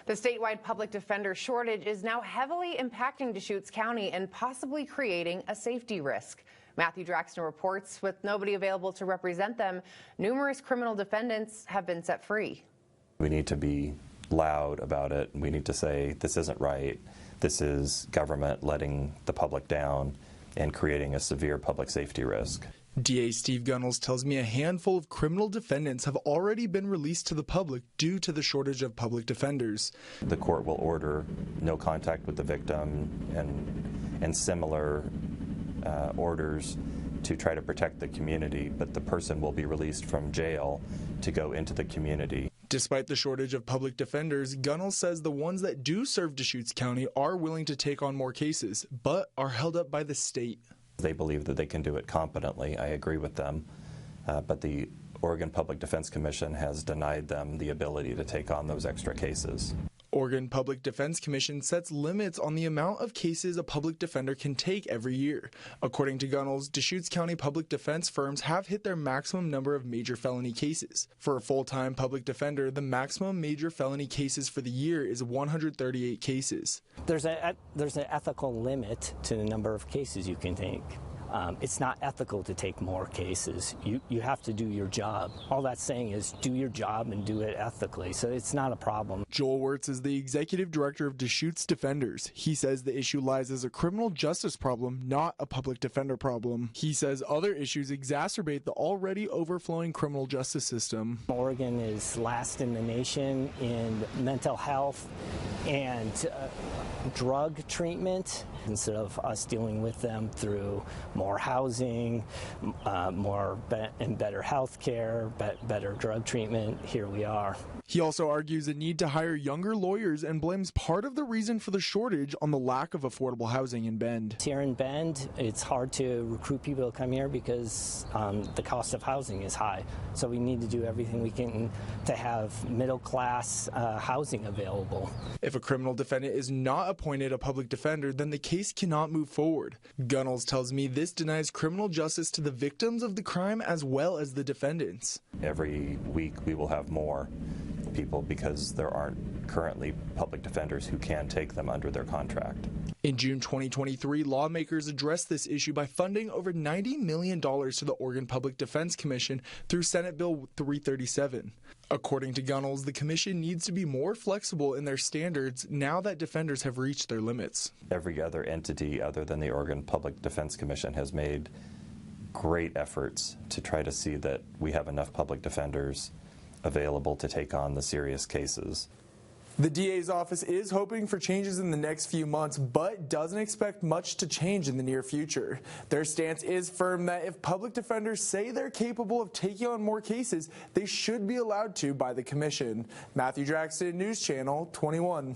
The statewide public defender shortage is now heavily impacting Deschutes County and possibly creating a safety risk. Matthew Draxton reports with nobody available to represent them, numerous criminal defendants have been set free. We need to be loud about it. We need to say this isn't right. This is government letting the public down and creating a severe public safety risk. DA Steve Gunnels tells me a handful of criminal defendants have already been released to the public due to the shortage of public defenders. The court will order no contact with the victim and similar orders to try to protect the community, but the person will be released from jail to go into the community. Despite the shortage of public defenders, Gunnels says the ones that do serve Deschutes County are willing to take on more cases, but are held up by the state. They believe that they can do it competently. I agree with them, but the Oregon Public Defense Commission has denied them the ability to take on those extra cases. Oregon Public Defense Commission sets limits on the amount of cases a public defender can take every year. According to Gunnels, Deschutes County public defense firms have hit their maximum number of major felony cases. For a full-time public defender, the maximum major felony cases for the year is 138 cases. There's an ethical limit to the number of cases you can take. It's not ethical to take more cases. You have to do your job. All that's saying is do your job and do it ethically, so it's not a problem. Joel Wirtz is the executive director of Deschutes Defenders. He says the issue lies as a criminal justice problem, not a public defender problem. He says other issues exacerbate the already overflowing criminal justice system. Oregon is last in the nation in mental health and drug treatment. Instead of us dealing with them through more housing, and better health care, better drug treatment, here we are. He also argues a need to hire younger lawyers and blames part of the reason for the shortage on the lack of affordable housing in Bend. Here in Bend, it's hard to recruit people to come here because the cost of housing is high. So we need to do everything we can to have middle-class housing available. If a criminal defendant is not appointed a public defender, then the case cannot move forward. Gunnels tells me this denies criminal justice to the victims of the crime as well as the defendants. Every week we will have more people because there aren't currently public defenders who can take them under their contract. In June 2023, lawmakers addressed this issue by funding over $90 million to the Oregon Public Defense Commission through Senate Bill 337. According to Gunnels, the commission needs to be more flexible in their standards now that defenders have reached their limits. Every other entity other than the Oregon Public Defense Commission has made great efforts to try to see that we have enough public defenders available to take on the serious cases. The DA's office is hoping for changes in the next few months, but doesn't expect much to change in the near future. Their stance is firm that if public defenders say they're capable of taking on more cases, they should be allowed to by the commission. Matthew Draxton, News Channel 21.